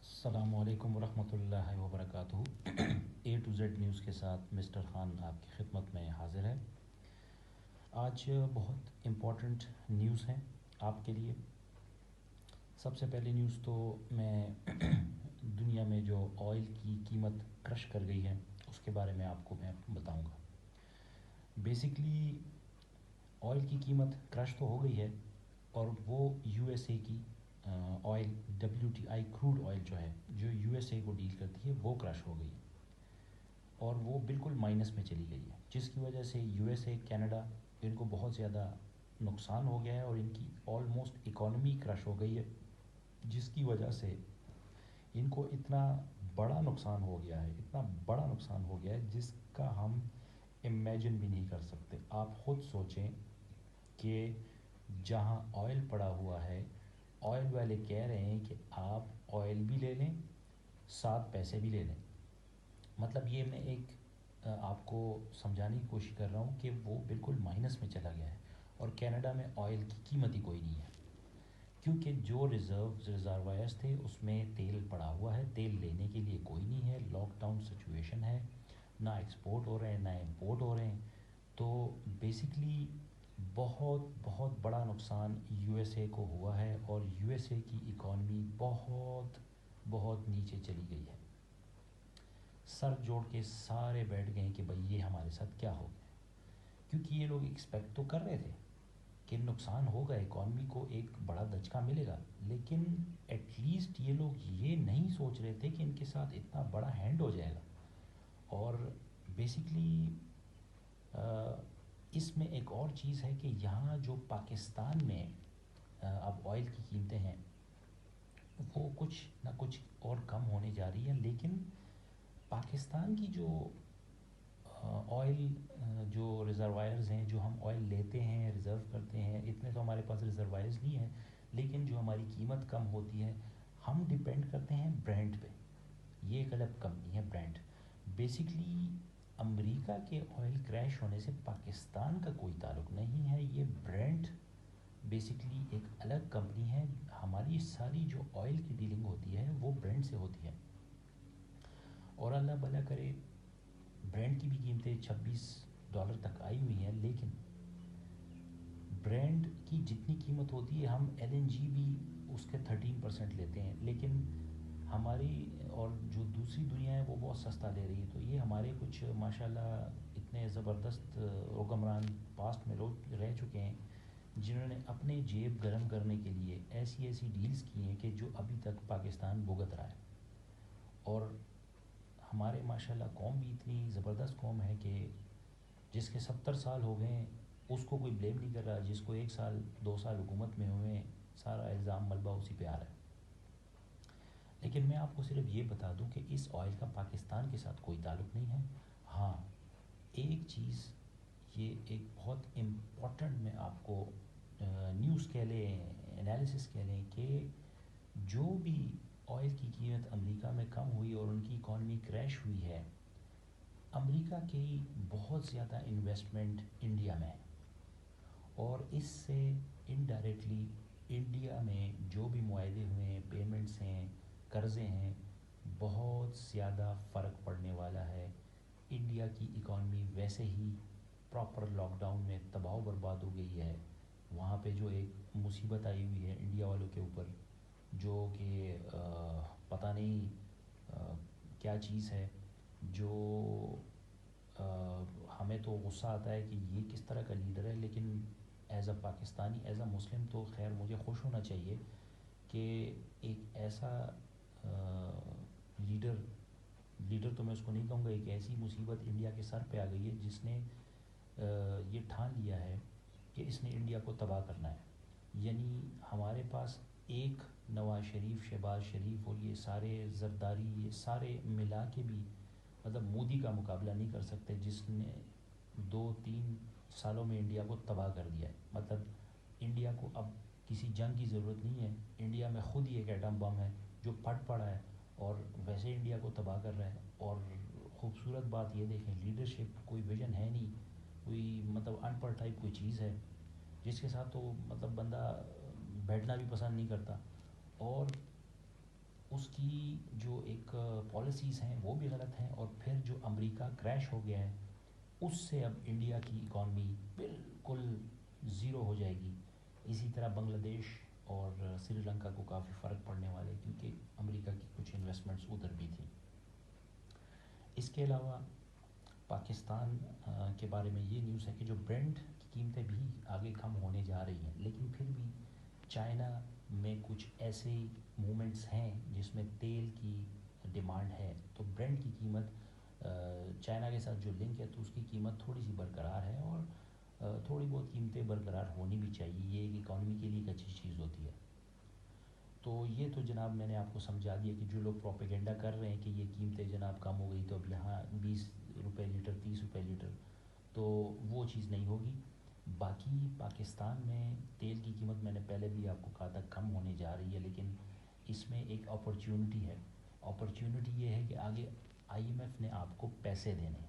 السلام علیکم ورحمۃ اللہ وبرکاتہ۔ اے ٹو زیڈ نیوز کے ساتھ مسٹر خان آپ کی خدمت میں حاضر ہے۔ آج بہت امپورٹنٹ نیوز ہیں آپ کے لیے۔ سب سے پہلی نیوز تو میں دنیا میں جو آئل کی قیمت کرش کر گئی ہے اس کے بارے میں آپ کو میں بتاؤں گا۔ بیسکلی آئل کی قیمت کرش تو ہو گئی ہے، اور وہ یو ایس اے کی آئل WTI کروڈ آئل جو ہے، جو یو ایس اے کو ڈیل کرتی ہے، وہ کرش ہو گئی ہے اور وہ بالکل مائنس میں چلی گئی ہے، جس کی وجہ سے یو ایس اے، کینیڈا، ان کو بہت زیادہ نقصان ہو گیا ہے اور ان کی آلموسٹ اکانومی کرش ہو گئی ہے، جس کی وجہ سے ان کو اتنا بڑا نقصان ہو گیا ہے، اتنا بڑا نقصان ہو گیا ہے جس کا ہم امیجن بھی نہیں کر سکتے۔ آپ خود سوچیں کہ جہاں آئل پڑا ہوا ہے، آئل والے کہہ رہے ہیں کہ آپ آئل بھی لے لیں، ساتھ پیسے بھی لے لیں۔ مطلب یہ میں ایک آپ کو سمجھانے کی کوشش کر رہا ہوں کہ وہ بالکل مائنس میں چلا گیا ہے، اور کینیڈا میں آئل کی قیمت ہی کوئی نہیں ہے، کیونکہ جو ریزروائرز تھے اس میں تیل پڑا ہوا ہے، تیل لینے کے لیے کوئی نہیں ہے، لاک ڈاؤن سچویشن ہے، نہ ایکسپورٹ ہو رہے ہیں نہ امپورٹ ہو رہے ہیں۔ تو بیسکلی بہت بہت بڑا نقصان یو ایس اے کو ہوا ہے، اور یو ایس اے کی اکانومی بہت بہت نیچے چلی گئی ہے۔ سر جوڑ کے سارے بیٹھ گئے کہ بھئی یہ ہمارے ساتھ کیا ہو گیا، کیونکہ یہ لوگ ایکسپیکٹ تو کر رہے تھے کہ نقصان ہوگا، اکانومی کو ایک بڑا دھچکا ملے گا، لیکن ایٹ لیسٹ یہ لوگ یہ نہیں سوچ رہے تھے کہ ان کے ساتھ اتنا بڑا ہینڈ ہو جائے گا۔ اور بیسکلی اس میں ایک اور چیز ہے کہ یہاں جو پاکستان میں اب آئل کی قیمتیں ہیں وہ کچھ نہ کچھ اور کم ہونے جا رہی ہیں، لیکن پاکستان کی جو آئل جو ریزروائرز ہیں، جو ہم آئل لیتے ہیں، ریزرو کرتے ہیں، اتنے تو ہمارے پاس ریزروائرز نہیں ہیں، لیکن جو ہماری قیمت کم ہوتی ہے، ہم ڈیپینڈ کرتے ہیں برینڈ پہ۔ یہ ایک الگ کمپنی ہے برینڈ۔ بیسکلی امریکہ کے آئل کریش ہونے سے پاکستان کا کوئی تعلق نہیں ہے، یہ برینڈ بیسکلی ایک الگ کمپنی ہے۔ ہماری ساری جو آئل کی ڈیلنگ ہوتی ہے وہ برینڈ سے ہوتی ہے، اور اللہ بھلا کرے برینڈ کی بھی قیمتیں $26 تک آئی ہوئی ہیں، لیکن برینڈ کی جتنی قیمت ہوتی ہے ہم LNG بھی اس کے 13% لیتے ہیں، لیکن ہماری اور جو دوسری دنیا ہے وہ بہت سستا لے رہی ہے۔ تو یہ ہمارے کچھ ماشاءاللہ اتنے زبردست حکمران پاسٹ میں لوگ رہ چکے ہیں جنہوں نے اپنے جیب گرم کرنے کے لیے ایسی ایسی ڈیلز کی ہیں کہ جو ابھی تک پاکستان بھگت رہا ہے۔ اور ہمارے ماشاءاللہ قوم بھی اتنی زبردست قوم ہے کہ جس کے 70 سال ہو گئے ہیں اس کو کوئی بلیم نہیں کر رہا، جس کو 1 سال 2 سال حکومت میں ہوئے ہیں سارا الزام ملبہ اسی پہ آ رہا ہے۔ لیکن میں آپ کو صرف یہ بتا دوں کہ اس آئل کا پاکستان کے ساتھ کوئی تعلق نہیں ہے۔ ہاں ایک چیز، یہ ایک بہت امپورٹنٹ میں آپ کو نیوز کہہ لیں، انالیسس کہہ لیں، کہ جو بھی آئل کی قیمت امریکہ میں کم ہوئی اور ان کی اکانومی کریش ہوئی ہے، امریکہ کی بہت زیادہ انویسٹمنٹ انڈیا میں ہے، اور اس سے انڈائریکٹلی انڈیا میں جو بھی معاہدے ہوئے ہیں، پیمنٹس ہیں، قرضے ہیں، بہت زیادہ فرق پڑنے والا ہے۔ انڈیا کی اکانومی ویسے ہی پراپر لاک ڈاؤن میں تباہ و برباد ہو گئی ہے۔ وہاں پہ جو ایک مصیبت آئی ہوئی ہے انڈیا والوں کے اوپر، جو کہ پتہ نہیں کیا چیز ہے، جو ہمیں تو غصہ آتا ہے کہ یہ کس طرح کا لیڈر ہے، لیکن as a Pakistani, as a Muslim تو خیر مجھے خوش ہونا چاہیے کہ ایک ایسا لیڈر تو میں اس کو نہیں کہوں گا، ایک ایسی مصیبت انڈیا کے سر پہ آ گئی ہے جس نے یہ ٹھان لیا ہے کہ اس نے انڈیا کو تباہ کرنا ہے۔ یعنی ہمارے پاس ایک نواز شریف، شہباز شریف اور یہ سارے زرداری، یہ سارے ملا کے بھی مطلب مودی کا مقابلہ نہیں کر سکتے، جس نے 2-3 سالوں میں انڈیا کو تباہ کر دیا ہے۔ مطلب انڈیا کو اب کسی جنگ کی ضرورت نہیں ہے، انڈیا میں خود ہی ایک ایٹم بم ہے جو پھٹ پڑا ہے اور ویسے انڈیا کو تباہ کر رہا ہے۔ اور خوبصورت بات یہ دیکھیں، لیڈرشپ کوئی ویژن ہے نہیں، کوئی مطلب ان پڑھ ٹائپ کوئی چیز ہے، جس کے ساتھ تو مطلب بندہ بیٹھنا بھی پسند نہیں کرتا، اور اس کی جو ایک پالیسیز ہیں وہ بھی غلط ہیں، اور پھر جو امریکہ کریش ہو گیا ہے اس سے اب انڈیا کی اکانومی بالکل زیرو ہو جائے گی. اسی طرح بنگلہ دیش اور سری لنکا کو کافی فرق پڑنے والے، کیونکہ امریکہ کی کچھ انویسٹمنٹس ادھر بھی تھیں. اس کے علاوہ پاکستان کے بارے میں یہ نیوز ہے کہ جو برینڈ کی قیمتیں بھی آگے کم ہونے جا رہی ہیں، لیکن پھر بھی چائنا میں کچھ ایسے مومنٹس ہیں جس میں تیل کی ڈیمانڈ ہے، تو برینڈ کی قیمت چائنا کے ساتھ جو لنک ہے تو اس کی قیمت تھوڑی سی برقرار ہے، اور تھوڑی بہت قیمتیں برقرار ہونی بھی چاہیے، یہ ایک اکانومی کے لیے ایک اچھی چیز ہوتی ہے. تو یہ تو جناب میں نے آپ کو سمجھا دیا کہ جو لوگ پروپیگنڈا کر رہے ہیں کہ یہ قیمتیں جناب کم ہو گئی تو اب یہاں 20 روپے لیٹر 30 روپے لیٹر، تو وہ چیز نہیں ہوگی. باقی پاکستان میں تیل کی قیمت میں نے پہلے بھی آپ کو کہا تھا کم ہونے جا رہی ہے، لیکن اس میں ایک اپرچونٹی ہے. اپرچونٹی یہ ہے کہ آگے آئی ایم ایف نے آپ کو پیسے دینے ہیں،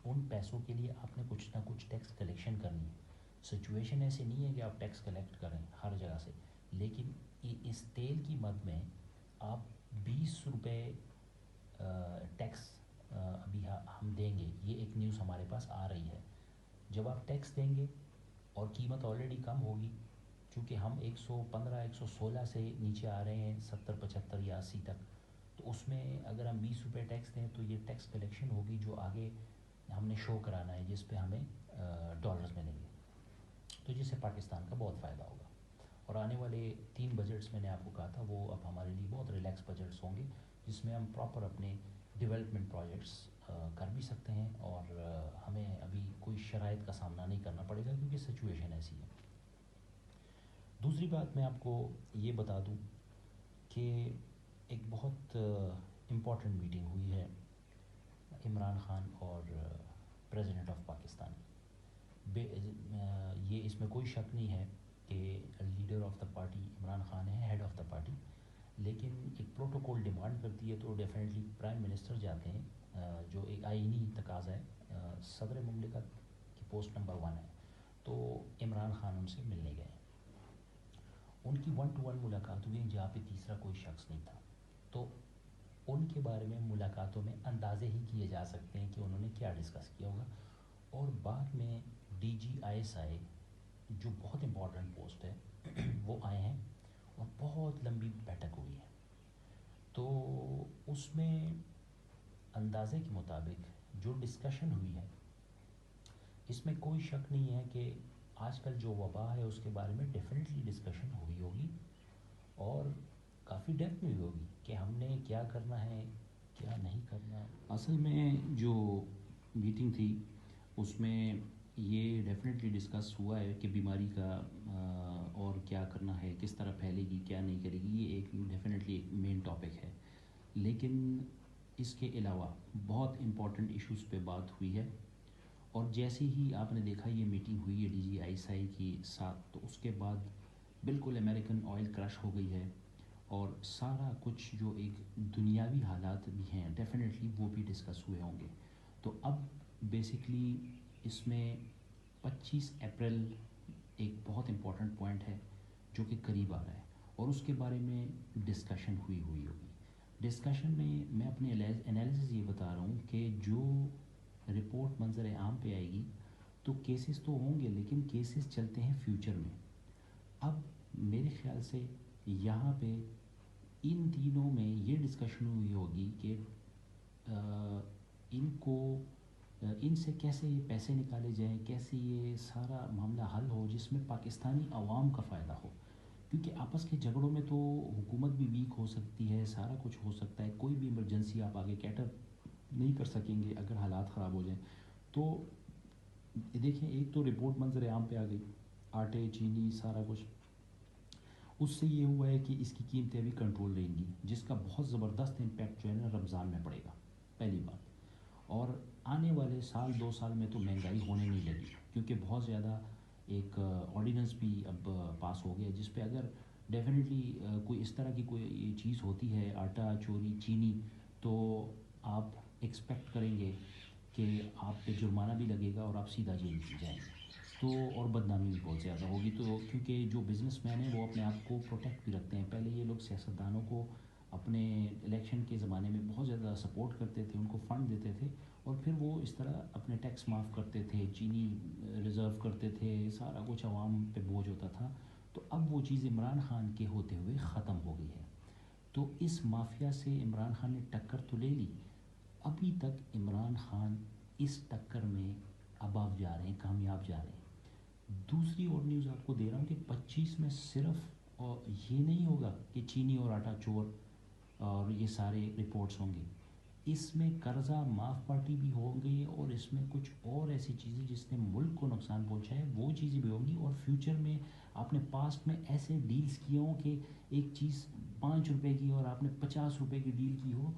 ان پیسوں کے لیے آپ نے کچھ نہ کچھ ٹیکس کلیکشن کرنی ہے. سچویشن ایسی نہیں ہے کہ آپ ٹیکس کلیکٹ کریں ہر جگہ سے، لیکن اس تیل کی مد میں آپ 20 روپے ٹیکس ابھی ہم دیں گے. یہ ایک نیوز ہمارے پاس آ رہی ہے. جب آپ ٹیکس دیں گے اور قیمت آلریڈی کم ہوگی، چونکہ ہم 115 116 سے نیچے آ رہے ہیں 70 75 یا 80 تک، تو اس میں اگر ہم 20 روپے ٹیکس دیں تو یہ ٹیکس کلیکشن ہوگی جو آگے ہم نے شو کرانا ہے، جس پہ ہمیں ڈالرز ملیں گے، تو جس سے پاکستان کا بہت فائدہ ہوگا. اور آنے والے 3 بجٹس میں نے آپ کو کہا تھا وہ اب ہمارے لیے بہت ریلیکس بجٹس ہوں گے، جس میں ہم پراپر اپنے ڈیولپمنٹ پروجیکٹس کر بھی سکتے ہیں، اور ہمیں ابھی کوئی شرائط کا سامنا نہیں کرنا پڑے گا کیونکہ سچویشن ایسی ہے. دوسری بات میں آپ کو یہ بتا دوں کہ ایک بہت امپورٹنٹ میٹنگ ہوئی ہے عمران خان اور پریزیڈنٹ آف پاکستان. یہ اس میں کوئی شک نہیں ہے کہ leader of the party Imran Khan ہے، ہیڈ آف دا پارٹی، لیکن ایک پروٹوکول ڈیمانڈ کرتی ہے تو ڈیفینیٹلی پرائم منسٹر جاتے ہیں، جو ایک آئینی تقاضا ہے. صدر مملکت کی پوسٹ نمبر 1 ہے، تو عمران خان ان سے ملنے گئے. ان کی 1 to 1 ملاقات ہوئی جہاں پہ تیسرا کوئی شخص نہیں تھا. تو ان کے بارے میں ملاقاتوں میں اندازے ہی کیے جا سکتے ہیں کہ انہوں نے کیا ڈسکس کیا ہوگا. اور بعد میں DGISI جو بہت امپورٹنٹ پوسٹ ہے وہ آئے ہیں اور بہت لمبی بیٹھک ہوئی ہے. تو اس میں اندازے کے مطابق جو ڈسکشن ہوئی ہے اس میں کوئی شک نہیں ہے کہ آج کل جو وبا ہے اس کے بارے میں ڈیفینیٹلی ڈسکشن ہوئی ہوگی، اور کافی ڈیپتھ میں ہوئی ہوگی کہ ہم نے کیا کرنا ہے کیا نہیں کرنا. اصل میں جو میٹنگ تھی اس میں یہ ڈیفینیٹلی ڈسکس ہوا ہے کہ بیماری کا اور کیا کرنا ہے، کس طرح پھیلے گی کیا نہیں کرے گی، یہ ایک ڈیفینیٹلی ایک مین ٹاپک ہے. لیکن اس کے علاوہ بہت امپورٹنٹ ایشوز پہ بات ہوئی ہے. اور جیسے ہی آپ نے دیکھا یہ میٹنگ ہوئی ہے DGISI کی ساتھ، تو اس کے بعد بالکل امریکن آئل کرش ہو گئی ہے، اور سارا کچھ جو ایک دنیاوی حالات بھی ہیں ڈیفینیٹلی وہ بھی ڈسکس ہوئے ہوں گے. تو اب بیسکلی اس میں 25 اپریل ایک بہت امپورٹنٹ پوائنٹ ہے جو کہ قریب آ رہا ہے، اور اس کے بارے میں ڈسکشن ہوئی ہوگی. ڈسکشن میں اپنے انالیسز یہ بتا رہا ہوں کہ جو رپورٹ منظر عام پہ آئے گی تو کیسز تو ہوں گے، لیکن کیسز چلتے ہیں فیوچر میں. اب میرے خیال سے یہاں پہ ان تینوں میں یہ ڈسکشن ہوئی ہوگی کہ ان کو ان سے کیسے یہ پیسے نکالے جائیں، کیسے یہ سارا معاملہ حل ہو جس میں پاکستانی عوام کا فائدہ ہو. کیونکہ آپس کے جھگڑوں میں تو حکومت بھی ویک ہو سکتی ہے، سارا کچھ ہو سکتا ہے، کوئی بھی ایمرجنسی آپ آگے کیٹر نہیں کر سکیں گے اگر حالات خراب ہو جائیں. تو دیکھیں ایک تو رپورٹ منظر عام پہ آ گئی، آٹے چینی سارا کچھ، اس سے یہ ہوا ہے کہ اس کی قیمتیں بھی کنٹرول رہیں گی، جس کا بہت زبردست امپیکٹ جو ہے نا رمضان میں پڑے گا پہلی بات. اور آنے والے سال 2 سال میں تو مہنگائی ہونے نہیں لگی، کیونکہ بہت زیادہ ایک آرڈیننس بھی اب پاس ہو گیا جس پہ اگر ڈیفینیٹلی کوئی اس طرح کی کوئی چیز ہوتی ہے آٹا چوری چینی، تو آپ ایکسپیکٹ کریں گے کہ آپ پہ جرمانہ بھی لگے گا اور آپ سیدھا جیل جائیں گے. تو اور بدنامی بھی بہت زیادہ ہوگی. تو کیونکہ جو بزنس مین ہیں وہ اپنے آپ کو پروٹیکٹ بھی رکھتے ہیں. پہلے یہ لوگ سیاستدانوں کو اپنے الیکشن کے زمانے میں بہت زیادہ سپورٹ کرتے تھے, ان کو فنڈ دیتے تھے, اور پھر وہ اس طرح اپنے ٹیکس معاف کرتے تھے, چینی ریزرو کرتے تھے, سارا کچھ عوام پہ بوجھ ہوتا تھا. تو اب وہ چیز عمران خان کے ہوتے ہوئے ختم ہو گئی ہے. تو اس مافیا سے عمران خان نے ٹکر تو لے لی, ابھی تک عمران خان اس ٹکر میں اباب جا رہے ہیں, کامیاب جا رہے ہیں. دوسری اور نیوز آپ کو دے رہا ہوں کہ 25 میں صرف یہ نہیں ہوگا کہ چینی اور آٹا چور اور یہ سارے رپورٹس ہوں گے, اس میں قرضہ معاف پارٹی بھی ہوں گے, اور اس میں کچھ اور ایسی چیزیں جس نے ملک کو نقصان پہنچا ہے وہ چیزیں بھی ہوں گی. اور فیوچر میں آپ نے پاسٹ میں ایسے ڈیلز کیے ہوں کہ ایک چیز 5 روپے کی اور آپ نے 50 روپے کی ڈیل کی ہو,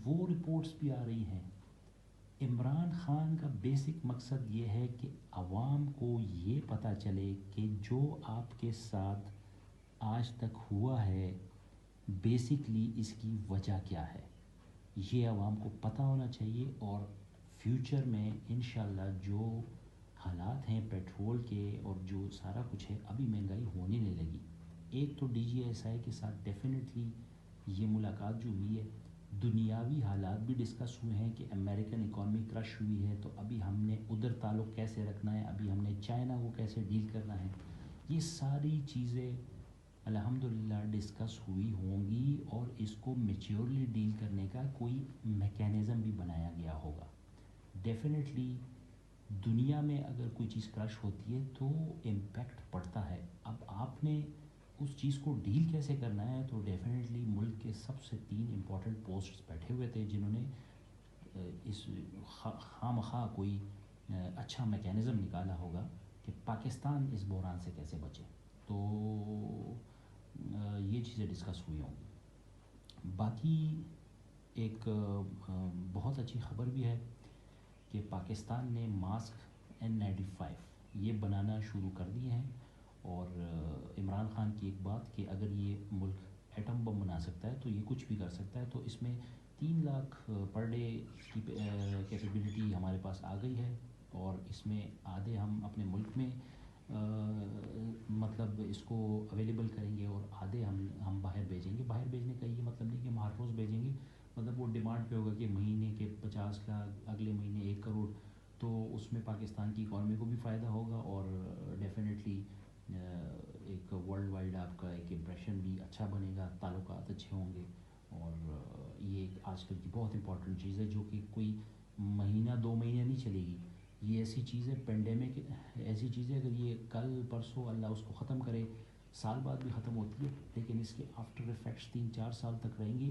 وہ رپورٹس بھی آ رہی ہیں. عمران خان کا بیسک مقصد یہ ہے کہ عوام کو یہ پتہ چلے کہ جو آپ کے ساتھ آج تک ہوا ہے بیسکلی اس کی وجہ کیا ہے, یہ عوام کو پتہ ہونا چاہیے. اور فیوچر میں انشاءاللہ جو حالات ہیں پیٹرول کے اور جو سارا کچھ ہے, ابھی مہنگائی ہونے نہیں لگی. ایک تو ڈی جی ایس آئی کے ساتھ ڈیفینیٹلی یہ ملاقات جو ہوئی ہے, دنیاوی حالات بھی ڈسکس ہوئے ہیں کہ امریکن اکانومی کرش ہوئی ہے, تو ابھی ہم نے ادھر تعلق کیسے رکھنا ہے, ابھی ہم نے چائنا کو کیسے ڈیل کرنا ہے. یہ ساری چیزیں الحمدللہ ڈسکس ہوئی ہوں گی, اور اس کو میچیورلی ڈیل کرنے کا کوئی میکینزم بھی بنایا گیا ہوگا. ڈیفینیٹلی دنیا میں اگر کوئی چیز کرش ہوتی ہے تو امپیکٹ پڑتا ہے. اب آپ نے اس چیز کو ڈیل کیسے کرنا ہے, تو ڈیفینیٹلی ملک کے سب سے 3 امپورٹنٹ پوسٹس بیٹھے ہوئے تھے جنہوں نے اس خام خواہ کوئی اچھا میکینزم نکالا ہوگا کہ پاکستان اس بحران سے کیسے بچے. تو یہ چیزیں ڈسکس ہوئی ہوں گی. باقی ایک بہت اچھی خبر بھی ہے کہ پاکستان نے ماسک N95 یہ بنانا شروع کر دیے ہیں. اور عمران خان کی ایک بات کہ اگر یہ ملک ایٹم بم بنا سکتا ہے تو یہ کچھ بھی کر سکتا ہے. تو اس میں 3 لاکھ پر ڈے کی کیپیبلٹی ہمارے پاس آ گئی ہے, اور اس میں آدھے ہم اپنے ملک میں مطلب اس کو اویلیبل کریں گے, اور آدھے ہم باہر بھیجیں گے. باہر بھیجنے کا یہ مطلب نہیں کہ ہم ہر روز بھیجیں گے, مطلب وہ ڈیمانڈ پہ ہوگا کہ مہینے کے 50 لاکھ, اگلے مہینے 1 کروڑ. تو اس میں پاکستان کی اکانومی کو بھی فائدہ ہوگا, اور ڈیفینیٹلی ایک ورلڈ وائڈ آپ کا ایک امپریشن بھی اچھا بنے گا, تعلقات اچھے ہوں گے. اور یہ ایک آج کل کی بہت امپورٹنٹ چیز ہے جو کہ کوئی مہینہ 2 مہینے نہیں چلے گی. یہ ایسی چیز ہے, پینڈیمک ایسی چیز ہے, اگر یہ کل پرسوں اللہ اس کو ختم کرے, سال بعد بھی ختم ہوتی ہے, لیکن اس کے آفٹر افیکٹس 3-4 سال تک رہیں گے.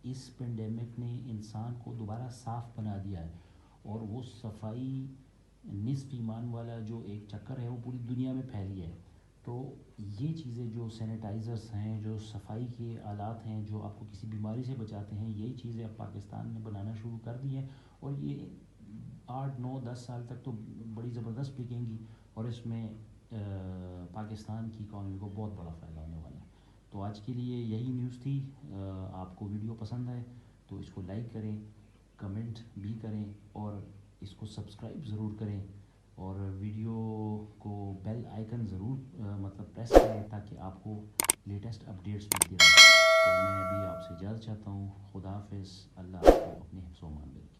اس پینڈیمک نے انسان کو دوبارہ صاف بنا دیا ہے, اور وہ صفائی نصف ایمان والا جو ایک چکر ہے وہ پوری دنیا میں پھیلی ہے. تو یہ چیزیں جو سینیٹائزرز ہیں, جو صفائی کے آلات ہیں جو آپ کو کسی بیماری سے بچاتے ہیں, یہی چیزیں اب پاکستان نے بنانا شروع کر دی ہیں. اور یہ 8-9-10 سال تک تو بڑی زبردست بکیں گی, اور اس میں پاکستان کی اکانومی کو بہت بڑا فائدہ ہونے والا ہے. تو آج کے لیے یہی نیوز تھی. آپ کو ویڈیو پسند آئے تو اس کو لائک کریں, کمنٹ بھی کریں, اور اس کو سبسکرائب ضرور کریں, اور ویڈیو کو بیل آئیکن ضرور مطلب پریس کریں تاکہ آپ کو لیٹسٹ اپڈیٹس ملتی رہیں. تو میں ابھی آپ سے اجازت چاہتا ہوں. خدا حافظ. اللہ آپ کو اپنے حفظ و امان میں رکھے.